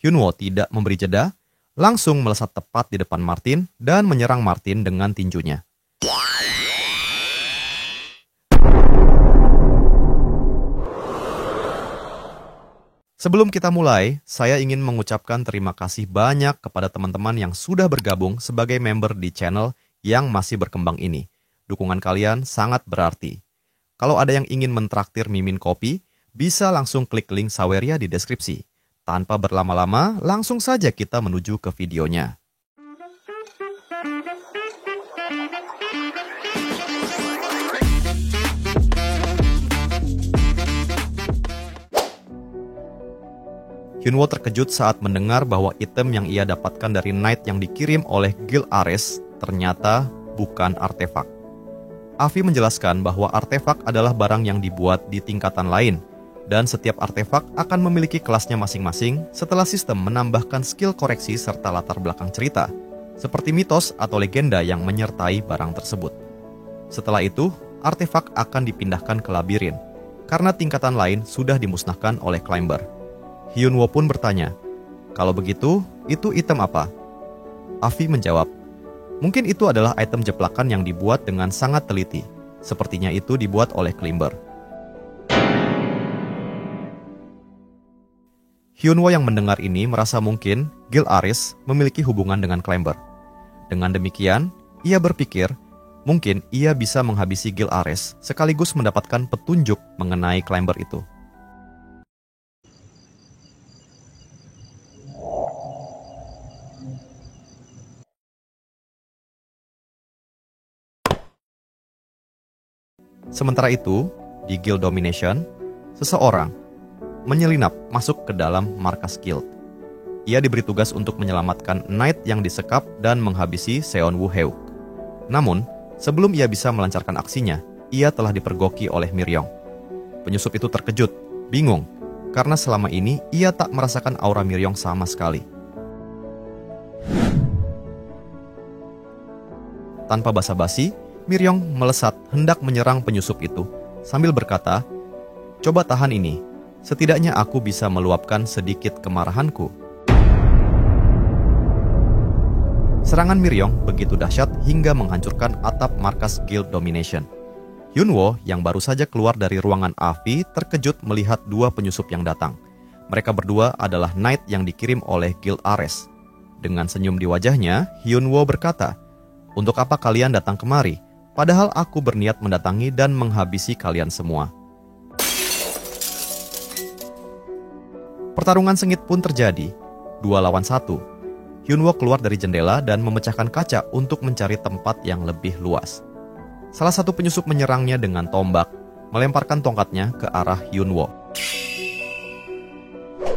Hyunwoo tidak memberi jeda, langsung melesat tepat di depan Martin dan menyerang Martin dengan tinjunya. Sebelum kita mulai, saya ingin mengucapkan terima kasih banyak kepada teman-teman yang sudah bergabung sebagai member di channel yang masih berkembang ini. Dukungan kalian sangat berarti. Kalau ada yang ingin mentraktir Mimin kopi, bisa langsung klik link Saweria di deskripsi. Tanpa berlama-lama, langsung saja kita menuju ke videonya. Hyunwoo terkejut saat mendengar bahwa item yang ia dapatkan dari Knight yang dikirim oleh Guild Ares ternyata bukan artefak. Avi menjelaskan bahwa artefak adalah barang yang dibuat di tingkatan lain, dan setiap artefak akan memiliki kelasnya masing-masing setelah sistem menambahkan skill koreksi serta latar belakang cerita, seperti mitos atau legenda yang menyertai barang tersebut. Setelah itu, artefak akan dipindahkan ke labirin, karena tingkatan lain sudah dimusnahkan oleh Climber. Hyunwoo pun bertanya, "Kalau begitu, itu item apa?" Avi menjawab, "Mungkin itu adalah item jeplakan yang dibuat dengan sangat teliti. Sepertinya itu dibuat oleh Climber." Hyunwoo yang mendengar ini merasa mungkin Guild Ares memiliki hubungan dengan Climber. Dengan demikian, ia berpikir mungkin ia bisa menghabisi Guild Ares sekaligus mendapatkan petunjuk mengenai Climber itu. Sementara itu, di Guild Domination, seseorang menyelinap masuk ke dalam markas guild. Ia diberi tugas untuk menyelamatkan Knight yang disekap dan menghabisi Seon Woo Heuk. Namun, sebelum ia bisa melancarkan aksinya, ia telah dipergoki oleh Miryong. Penyusup itu terkejut, bingung, karena selama ini ia tak merasakan aura Miryong sama sekali. Tanpa basa-basi, Miryong melesat hendak menyerang penyusup itu, sambil berkata, "Coba tahan ini, setidaknya aku bisa meluapkan sedikit kemarahanku." Serangan Miryong begitu dahsyat hingga menghancurkan atap markas Guild Domination. Hyunwoo yang baru saja keluar dari ruangan Avi terkejut melihat dua penyusup yang datang. Mereka berdua adalah Knight yang dikirim oleh Guild Ares. Dengan senyum di wajahnya, Hyunwoo berkata, "Untuk apa kalian datang kemari? Padahal aku berniat mendatangi dan menghabisi kalian semua." Pertarungan sengit pun terjadi, 2 lawan 1. Hyunwoo keluar dari jendela dan memecahkan kaca untuk mencari tempat yang lebih luas. Salah satu penyusup menyerangnya dengan tombak, melemparkan tongkatnya ke arah Hyunwoo.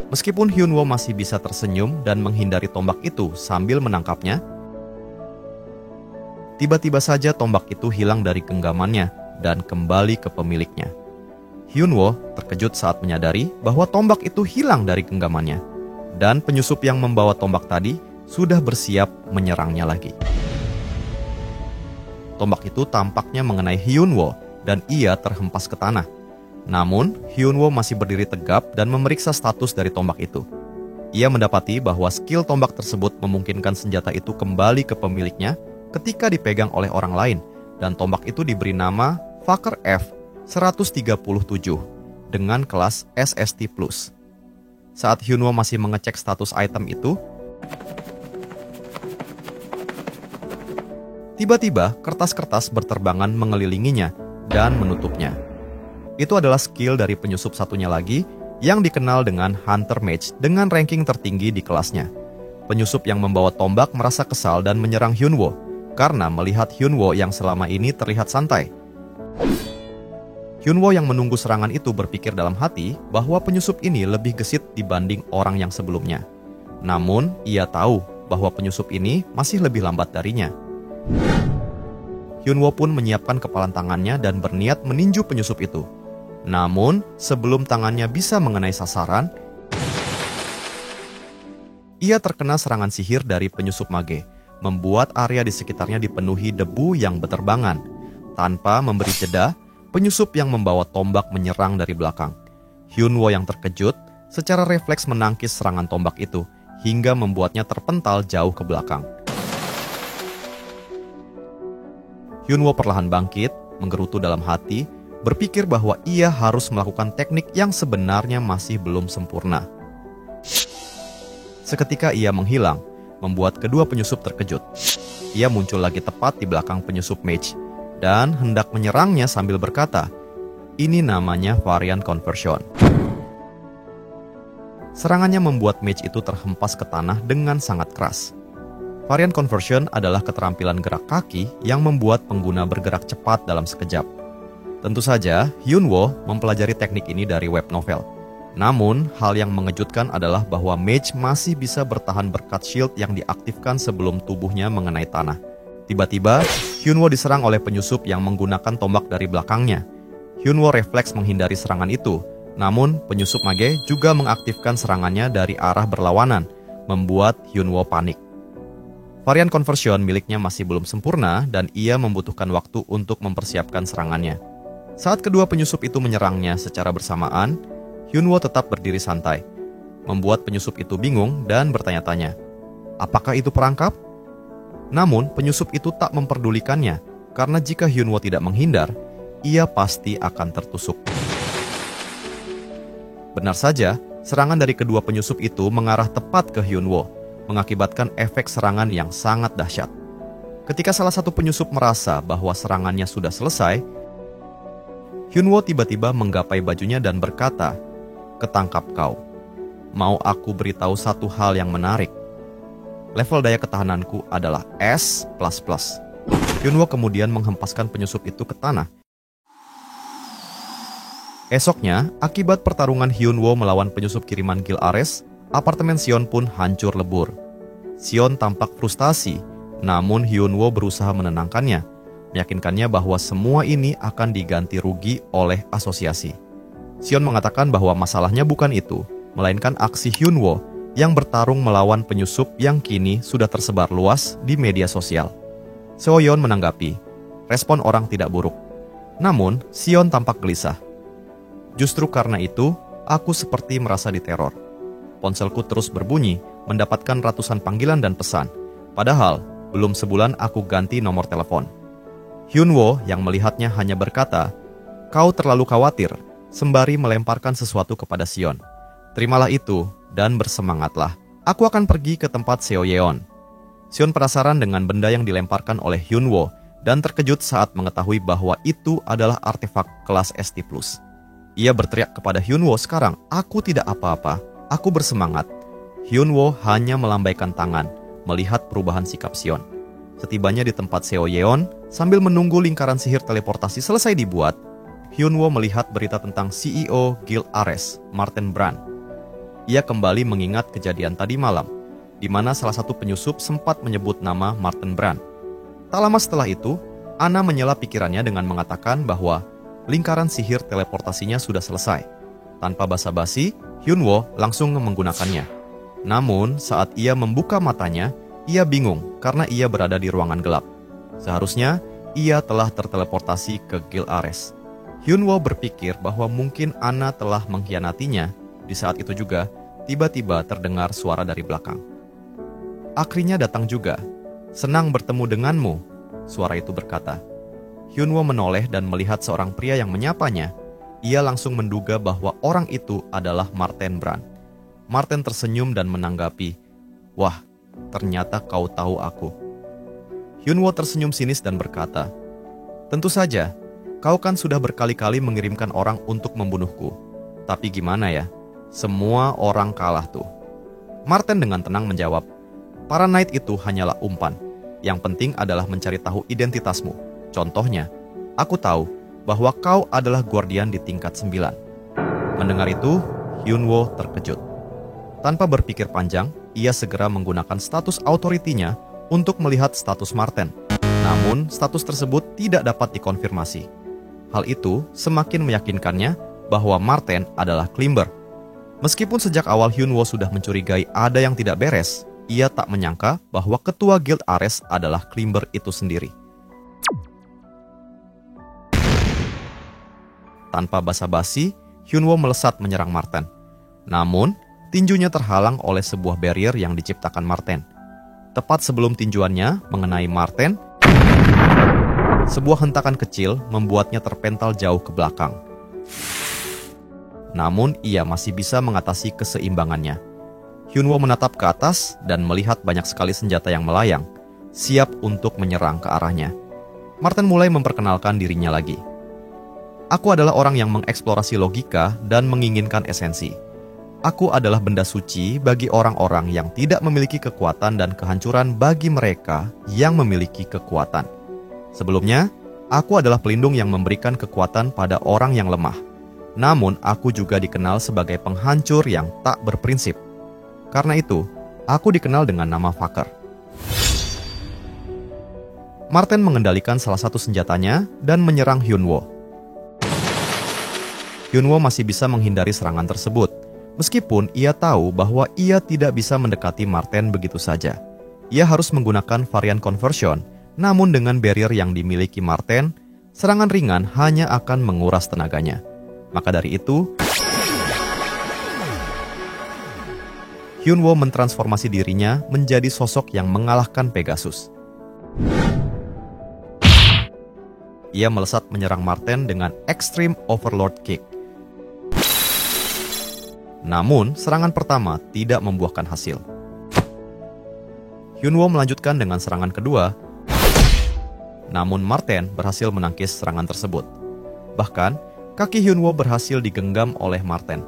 Meskipun Hyunwoo masih bisa tersenyum dan menghindari tombak itu sambil menangkapnya, tiba-tiba saja tombak itu hilang dari genggamannya dan kembali ke pemiliknya. Hyunwoo terkejut saat menyadari bahwa tombak itu hilang dari genggamannya, dan penyusup yang membawa tombak tadi sudah bersiap menyerangnya lagi. Tombak itu tampaknya mengenai Hyunwoo dan ia terhempas ke tanah. Namun, Hyunwoo masih berdiri tegap dan memeriksa status dari tombak itu. Ia mendapati bahwa skill tombak tersebut memungkinkan senjata itu kembali ke pemiliknya ketika dipegang oleh orang lain, dan tombak itu diberi nama Fucker F-137 dengan kelas SST+. Saat Hyunwoo masih mengecek status item itu, tiba-tiba kertas-kertas berterbangan mengelilinginya dan menutupnya. Itu adalah skill dari penyusup satunya lagi yang dikenal dengan Hunter Mage dengan ranking tertinggi di kelasnya. Penyusup yang membawa tombak merasa kesal dan menyerang Hyunwoo karena melihat Hyunwoo yang selama ini terlihat santai. Hyunwoo yang menunggu serangan itu berpikir dalam hati bahwa penyusup ini lebih gesit dibanding orang yang sebelumnya. Namun, ia tahu bahwa penyusup ini masih lebih lambat darinya. Hyunwoo pun menyiapkan kepalan tangannya dan berniat meninju penyusup itu. Namun, sebelum tangannya bisa mengenai sasaran, ia terkena serangan sihir dari penyusup mage, membuat area di sekitarnya dipenuhi debu yang beterbangan. Tanpa memberi jeda, penyusup yang membawa tombak menyerang dari belakang. Hyunwoo yang terkejut secara refleks menangkis serangan tombak itu hingga membuatnya terpental jauh ke belakang. Hyunwoo perlahan bangkit, menggerutu dalam hati, berpikir bahwa ia harus melakukan teknik yang sebenarnya masih belum sempurna. Seketika ia menghilang, membuat kedua penyusup terkejut. Ia muncul lagi tepat di belakang penyusup mage, dan hendak menyerangnya sambil berkata, "Ini namanya varian conversion." Serangannya membuat mage itu terhempas ke tanah dengan sangat keras. Varian conversion adalah keterampilan gerak kaki yang membuat pengguna bergerak cepat dalam sekejap. Tentu saja, Hyunwoo mempelajari teknik ini dari web novel. Namun, hal yang mengejutkan adalah bahwa mage masih bisa bertahan berkat shield yang diaktifkan sebelum tubuhnya mengenai tanah. Tiba-tiba, Hyunwoo diserang oleh penyusup yang menggunakan tombak dari belakangnya. Hyunwoo refleks menghindari serangan itu, namun penyusup mage juga mengaktifkan serangannya dari arah berlawanan, membuat Hyunwoo panik. Varian conversion miliknya masih belum sempurna dan ia membutuhkan waktu untuk mempersiapkan serangannya. Saat kedua penyusup itu menyerangnya secara bersamaan, Hyunwoo tetap berdiri santai, membuat penyusup itu bingung dan bertanya-tanya, apakah itu perangkap? Namun, penyusup itu tak memperdulikannya, karena jika Hyunwoo tidak menghindar, ia pasti akan tertusuk. Benar saja, serangan dari kedua penyusup itu mengarah tepat ke Hyunwoo, mengakibatkan efek serangan yang sangat dahsyat. Ketika salah satu penyusup merasa bahwa serangannya sudah selesai, Hyunwoo tiba-tiba menggapai bajunya dan berkata, "Ketangkap kau. Mau aku beritahu satu hal yang menarik. Level daya ketahananku adalah S++. Hyunwoo kemudian menghempaskan penyusup itu ke tanah. Esoknya, akibat pertarungan Hyunwoo melawan penyusup kiriman Gil Ares, apartemen Sion pun hancur lebur. Sion tampak frustasi, namun Hyunwoo berusaha menenangkannya, meyakinkannya bahwa semua ini akan diganti rugi oleh asosiasi. Sion mengatakan bahwa masalahnya bukan itu, melainkan aksi Hyunwoo yang bertarung melawan penyusup yang kini sudah tersebar luas di media sosial. Seoyeon menanggapi, respon orang tidak buruk. Namun, Sion tampak gelisah. Justru karena itu, aku seperti merasa diteror. Ponselku terus berbunyi, mendapatkan ratusan panggilan dan pesan. Padahal, belum sebulan aku ganti nomor telepon. Hyunwoo yang melihatnya hanya berkata, "Kau terlalu khawatir," sembari melemparkan sesuatu kepada Sion. "Terimalah itu dan bersemangatlah. Aku akan pergi ke tempat Seoyeon." Sion penasaran dengan benda yang dilemparkan oleh Hyunwoo dan terkejut saat mengetahui bahwa itu adalah artefak kelas ST+. Ia berteriak kepada Hyunwoo, "Sekarang, aku tidak apa-apa. Aku bersemangat." Hyunwoo hanya melambaikan tangan, melihat perubahan sikap Sion. Setibanya di tempat Seoyeon, sambil menunggu lingkaran sihir teleportasi selesai dibuat, Hyunwoo melihat berita tentang CEO Gil Ares, Martin Brand. Ia kembali mengingat kejadian tadi malam, di mana salah satu penyusup sempat menyebut nama Martin Brand. Tak lama setelah itu, Anna menyela pikirannya dengan mengatakan bahwa lingkaran sihir teleportasinya sudah selesai. Tanpa basa-basi, Hyunwoo langsung menggunakannya. Namun, saat ia membuka matanya, ia bingung karena ia berada di ruangan gelap. Seharusnya, ia telah terteleportasi ke Gil Ares. Hyunwoo berpikir bahwa mungkin Anna telah mengkhianatinya. Di saat itu juga, tiba-tiba terdengar suara dari belakang. "Akhirnya datang juga. Senang bertemu denganmu," suara itu berkata. Hyunwoo menoleh dan melihat seorang pria yang menyapanya. Ia langsung menduga bahwa orang itu adalah Martin Brand. Martin tersenyum dan menanggapi, "Wah, ternyata kau tahu aku." Hyunwoo tersenyum sinis dan berkata, "Tentu saja, kau kan sudah berkali-kali mengirimkan orang untuk membunuhku. Tapi gimana ya, semua orang kalah tuh." Martin dengan tenang menjawab, "Para knight itu hanyalah umpan. Yang penting adalah mencari tahu identitasmu. Contohnya, aku tahu bahwa kau adalah guardian di tingkat 9. Mendengar itu, Hyunwoo terkejut. Tanpa berpikir panjang, ia segera menggunakan status authority-nya untuk melihat status Martin. Namun, status tersebut tidak dapat dikonfirmasi. Hal itu semakin meyakinkannya bahwa Martin adalah Climber. Meskipun sejak awal Hyunwoo sudah mencurigai ada yang tidak beres, ia tak menyangka bahwa ketua Guild Ares adalah Climber itu sendiri. Tanpa basa-basi, Hyunwoo melesat menyerang Martin. Namun, tinjunya terhalang oleh sebuah barrier yang diciptakan Marten. Tepat sebelum tinjuannya mengenai Marten, sebuah hentakan kecil membuatnya terpental jauh ke belakang. Namun ia masih bisa mengatasi keseimbangannya. Hyunwoo menatap ke atas dan melihat banyak sekali senjata yang melayang, siap untuk menyerang ke arahnya. Marten mulai memperkenalkan dirinya lagi. Aku adalah orang yang mengeksplorasi logika dan menginginkan esensi. Aku adalah benda suci bagi orang-orang yang tidak memiliki kekuatan dan kehancuran bagi mereka yang memiliki kekuatan. Sebelumnya, aku adalah pelindung yang memberikan kekuatan pada orang yang lemah. Namun, aku juga dikenal sebagai penghancur yang tak berprinsip. Karena itu, aku dikenal dengan nama Faker. Marten mengendalikan salah satu senjatanya dan menyerang Hyunwoo. Hyunwoo masih bisa menghindari serangan tersebut, meskipun ia tahu bahwa ia tidak bisa mendekati Marten begitu saja. Ia harus menggunakan varian conversion, namun dengan barrier yang dimiliki Marten, serangan ringan hanya akan menguras tenaganya. Maka dari itu, Hyunwoo mentransformasi dirinya menjadi sosok yang mengalahkan Pegasus. Ia melesat menyerang Marten dengan Extreme Overlord Kick. Namun, serangan pertama tidak membuahkan hasil. Hyunwoo melanjutkan dengan serangan kedua, namun Marten berhasil menangkis serangan tersebut. Bahkan, kaki Hyunwoo berhasil digenggam oleh Marten.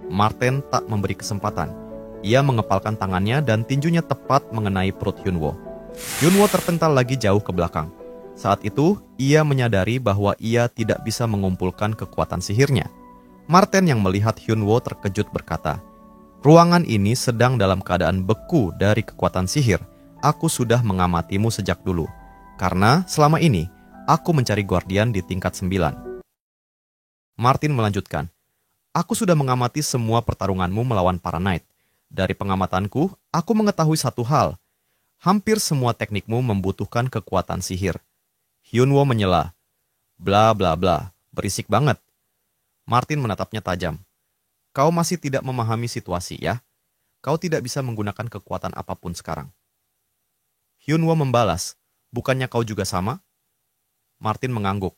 Marten tak memberi kesempatan. Ia mengepalkan tangannya dan tinjunya tepat mengenai perut Hyunwoo. Hyunwoo terpental lagi jauh ke belakang. Saat itu, ia menyadari bahwa ia tidak bisa mengumpulkan kekuatan sihirnya. Marten yang melihat Hyunwoo terkejut berkata, "Ruangan ini sedang dalam keadaan beku dari kekuatan sihir. Aku sudah mengamatimu sejak dulu. Karena selama ini, aku mencari guardian di tingkat 9. Martin melanjutkan, "Aku sudah mengamati semua pertarunganmu melawan para knight. Dari pengamatanku, aku mengetahui satu hal. Hampir semua teknikmu membutuhkan kekuatan sihir." Hyunwoo menyela, "Bla bla bla, berisik banget." Martin menatapnya tajam. "Kau masih tidak memahami situasi ya? Kau tidak bisa menggunakan kekuatan apapun sekarang." Hyunwoo membalas, "Bukannya kau juga sama?" Martin mengangguk.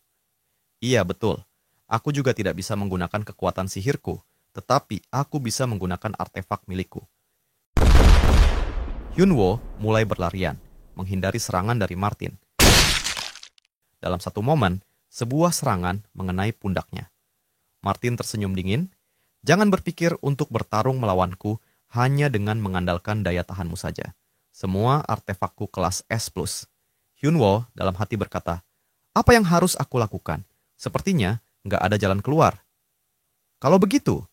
"Iya betul, aku juga tidak bisa menggunakan kekuatan sihirku, tetapi aku bisa menggunakan artefak milikku." Hyunwoo mulai berlarian, menghindari serangan dari Martin. Dalam satu momen, sebuah serangan mengenai pundaknya. Martin tersenyum dingin. "Jangan berpikir untuk bertarung melawanku hanya dengan mengandalkan daya tahanmu saja. Semua artefakku kelas S+. Hyunwoo dalam hati berkata, "Apa yang harus aku lakukan? Sepertinya nggak ada jalan keluar." Kalau begitu,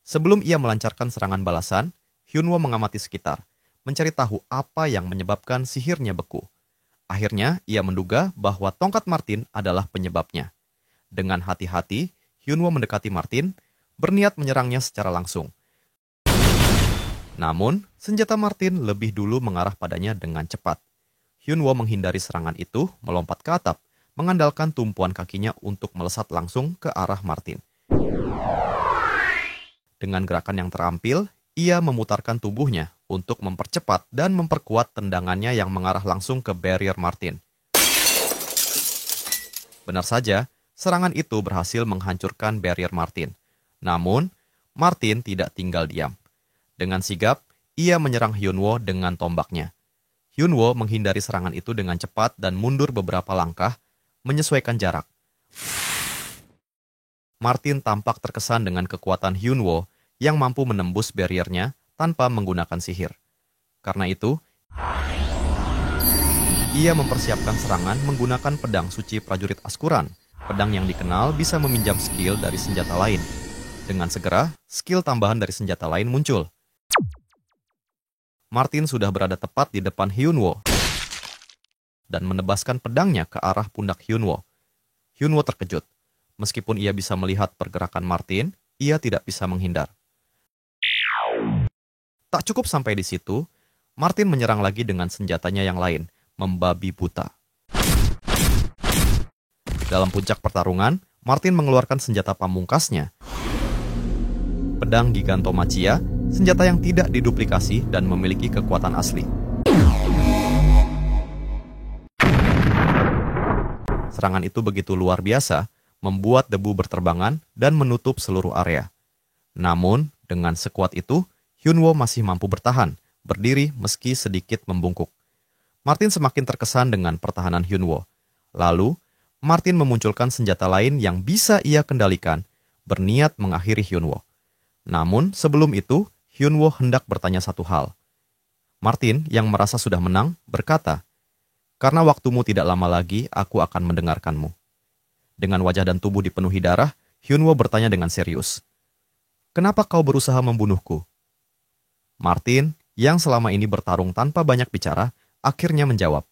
sebelum ia melancarkan serangan balasan, Hyunwoo mengamati sekitar, mencari tahu apa yang menyebabkan sihirnya beku. Akhirnya, ia menduga bahwa tongkat Martin adalah penyebabnya. Dengan hati-hati, Hyunwoo mendekati Martin, berniat menyerangnya secara langsung. Namun, senjata Martin lebih dulu mengarah padanya dengan cepat. Hyunwoo menghindari serangan itu, melompat ke atap, mengandalkan tumpuan kakinya untuk melesat langsung ke arah Martin. Dengan gerakan yang terampil, ia memutarkan tubuhnya untuk mempercepat dan memperkuat tendangannya yang mengarah langsung ke barrier Martin. Benar saja, serangan itu berhasil menghancurkan barrier Martin. Namun, Martin tidak tinggal diam. Dengan sigap, ia menyerang Hyunwoo dengan tombaknya. Hyunwoo menghindari serangan itu dengan cepat dan mundur beberapa langkah, menyesuaikan jarak. Martin tampak terkesan dengan kekuatan Hyunwoo yang mampu menembus barriernya tanpa menggunakan sihir. Karena itu, ia mempersiapkan serangan menggunakan pedang suci prajurit Askuran. Pedang yang dikenal bisa meminjam skill dari senjata lain. Dengan segera, skill tambahan dari senjata lain muncul. Martin sudah berada tepat di depan Hyunwoo dan menebaskan pedangnya ke arah pundak Hyunwoo. Hyunwoo terkejut. Meskipun ia bisa melihat pergerakan Martin, ia tidak bisa menghindar. Tak cukup sampai di situ, Martin menyerang lagi dengan senjatanya yang lain, membabi buta. Dalam puncak pertarungan, Martin mengeluarkan senjata pamungkasnya. pedang Gigantomachia, senjata yang tidak diduplikasi dan memiliki kekuatan asli. Serangan itu begitu luar biasa, membuat debu berterbangan dan menutup seluruh area. Namun, dengan sekuat itu, Hyunwoo masih mampu bertahan, berdiri meski sedikit membungkuk. Martin semakin terkesan dengan pertahanan Hyunwoo. Lalu, Martin memunculkan senjata lain yang bisa ia kendalikan, berniat mengakhiri Hyunwoo. Namun, sebelum itu, Hyunwoo hendak bertanya satu hal. Martin, yang merasa sudah menang, berkata, "Karena waktumu tidak lama lagi, aku akan mendengarkanmu." Dengan wajah dan tubuh dipenuhi darah, Hyunwoo bertanya dengan serius, "Kenapa kau berusaha membunuhku?" Martin, yang selama ini bertarung tanpa banyak bicara, akhirnya menjawab,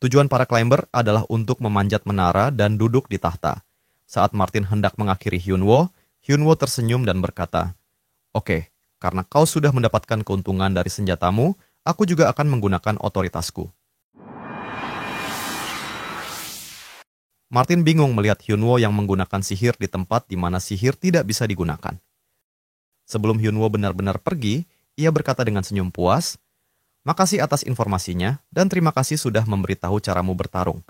"Tujuan para climber adalah untuk memanjat menara dan duduk di tahta." Saat Martin hendak mengakhiri Hyunwoo, Hyunwoo tersenyum dan berkata, "Oke, karena kau sudah mendapatkan keuntungan dari senjatamu, aku juga akan menggunakan otoritasku." Martin bingung melihat Hyunwoo yang menggunakan sihir di tempat di mana sihir tidak bisa digunakan. Sebelum Hyunwoo benar-benar pergi, ia berkata dengan senyum puas, "Makasih atas informasinya dan terima kasih sudah memberitahu caramu bertarung.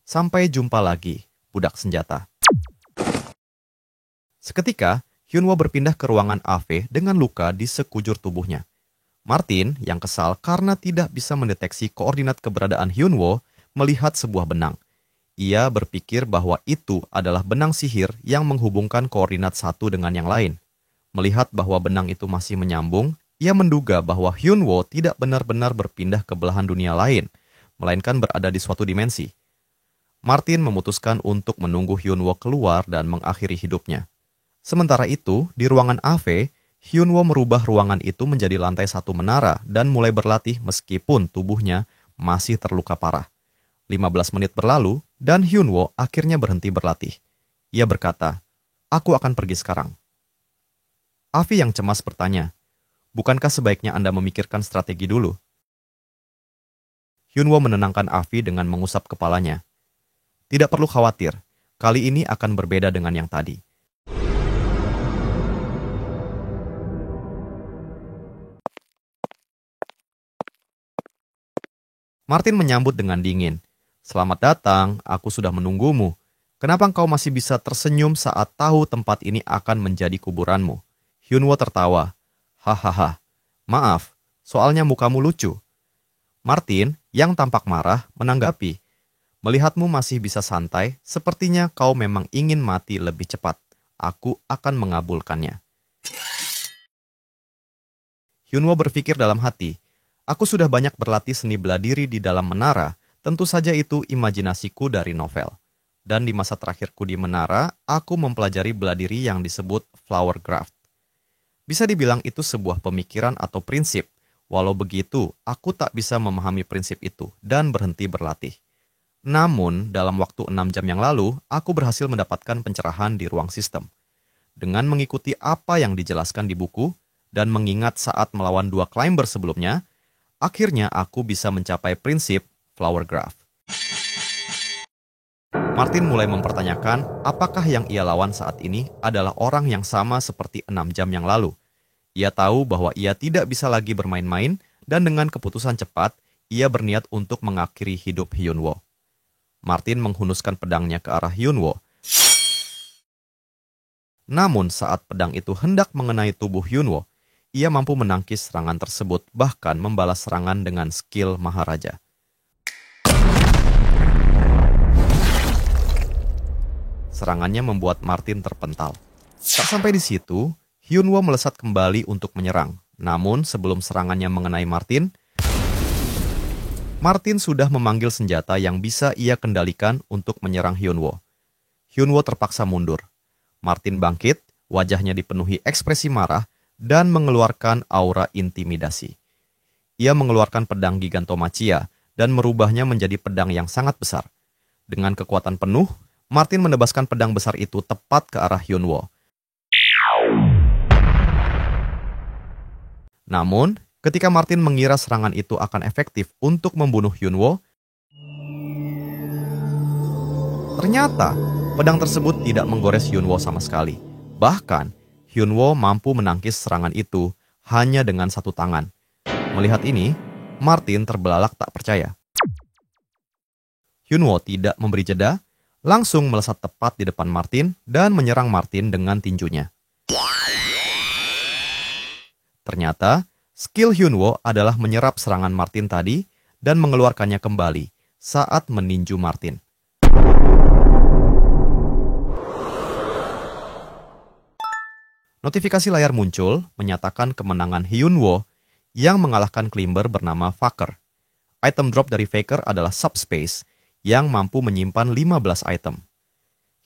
Sampai jumpa lagi, budak senjata." Seketika, Hyunwoo berpindah ke ruangan AV dengan luka di sekujur tubuhnya. Martin, yang kesal karena tidak bisa mendeteksi koordinat keberadaan Hyunwoo, melihat sebuah benang. Ia berpikir bahwa itu adalah benang sihir yang menghubungkan koordinat satu dengan yang lain. Melihat bahwa benang itu masih menyambung, ia menduga bahwa Hyunwoo tidak benar-benar berpindah ke belahan dunia lain, melainkan berada di suatu dimensi. Martin memutuskan untuk menunggu Hyunwoo keluar dan mengakhiri hidupnya. Sementara itu, di ruangan AV, Hyunwoo merubah ruangan itu menjadi lantai satu menara dan mulai berlatih meskipun tubuhnya masih terluka parah. 15 menit berlalu, dan Hyunwoo akhirnya berhenti berlatih. Ia berkata, "Aku akan pergi sekarang." Avi yang cemas bertanya, "Bukankah sebaiknya Anda memikirkan strategi dulu?" Hyunwoo menenangkan Avi dengan mengusap kepalanya. "Tidak perlu khawatir, kali ini akan berbeda dengan yang tadi." Martin menyambut dengan dingin. "Selamat datang, aku sudah menunggumu. Kenapa engkau masih bisa tersenyum saat tahu tempat ini akan menjadi kuburanmu?" Hyunwoo tertawa. "Hahaha, maaf, soalnya mukamu lucu." Martin, yang tampak marah, menanggapi, "Melihatmu masih bisa santai, sepertinya kau memang ingin mati lebih cepat. Aku akan mengabulkannya." Hyunwoo berpikir dalam hati, "Aku sudah banyak berlatih seni bela diri di dalam menara, tentu saja itu imajinasiku dari novel. Dan di masa terakhirku di menara, aku mempelajari bela diri yang disebut flower graft. Bisa dibilang itu sebuah pemikiran atau prinsip. Walau begitu, aku tak bisa memahami prinsip itu dan berhenti berlatih. Namun, dalam waktu 6 jam yang lalu, aku berhasil mendapatkan pencerahan di ruang sistem. Dengan mengikuti apa yang dijelaskan di buku, dan mengingat saat melawan 2 climber sebelumnya, akhirnya aku bisa mencapai prinsip flower graft." Martin mulai mempertanyakan apakah yang ia lawan saat ini adalah orang yang sama seperti 6 jam yang lalu. Ia tahu bahwa ia tidak bisa lagi bermain-main dan dengan keputusan cepat, ia berniat untuk mengakhiri hidup Hyunwoo. Martin menghunuskan pedangnya ke arah Hyunwoo. Namun saat pedang itu hendak mengenai tubuh Hyunwoo, ia mampu menangkis serangan tersebut bahkan membalas serangan dengan skill Maharaja. Serangannya membuat Martin terpental. Tak sampai di situ, Hyunwoo melesat kembali untuk menyerang. Namun sebelum serangannya mengenai Martin, Martin sudah memanggil senjata yang bisa ia kendalikan untuk menyerang Hyunwoo. Hyunwoo terpaksa mundur. Martin bangkit, wajahnya dipenuhi ekspresi marah dan mengeluarkan aura intimidasi. Ia mengeluarkan pedang Gigantomachia dan merubahnya menjadi pedang yang sangat besar. Dengan kekuatan penuh, Martin menebaskan pedang besar itu tepat ke arah Hyunwoo. Namun, ketika Martin mengira serangan itu akan efektif untuk membunuh Hyunwoo, ternyata pedang tersebut tidak menggores Hyunwoo sama sekali. Bahkan, Hyunwoo mampu menangkis serangan itu hanya dengan satu tangan. Melihat ini, Martin terbelalak tak percaya. Hyunwoo tidak memberi jeda, langsung melesat tepat di depan Martin dan menyerang Martin dengan tinjunya. Ternyata, skill Hyunwoo adalah menyerap serangan Martin tadi dan mengeluarkannya kembali saat meninju Martin. Notifikasi layar muncul menyatakan kemenangan Hyunwoo yang mengalahkan climber bernama Faker. Item drop dari Faker adalah subspace yang mampu menyimpan 15 item.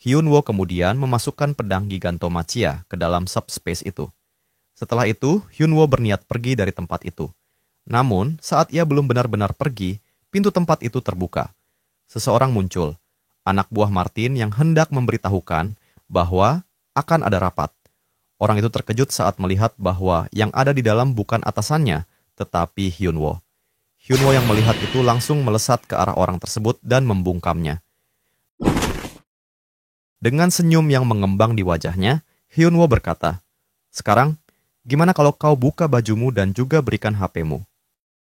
Hyunwoo kemudian memasukkan pedang Gigantomachia ke dalam subspace itu. Setelah itu, Hyunwoo berniat pergi dari tempat itu. Namun, saat ia belum benar-benar pergi, pintu tempat itu terbuka. Seseorang muncul, anak buah Martin yang hendak memberitahukan bahwa akan ada rapat. Orang itu terkejut saat melihat bahwa yang ada di dalam bukan atasannya, tetapi Hyunwoo. Hyunwoo yang melihat itu langsung melesat ke arah orang tersebut dan membungkamnya. Dengan senyum yang mengembang di wajahnya, Hyunwoo berkata, "Sekarang, gimana kalau kau buka bajumu dan juga berikan HP-mu?"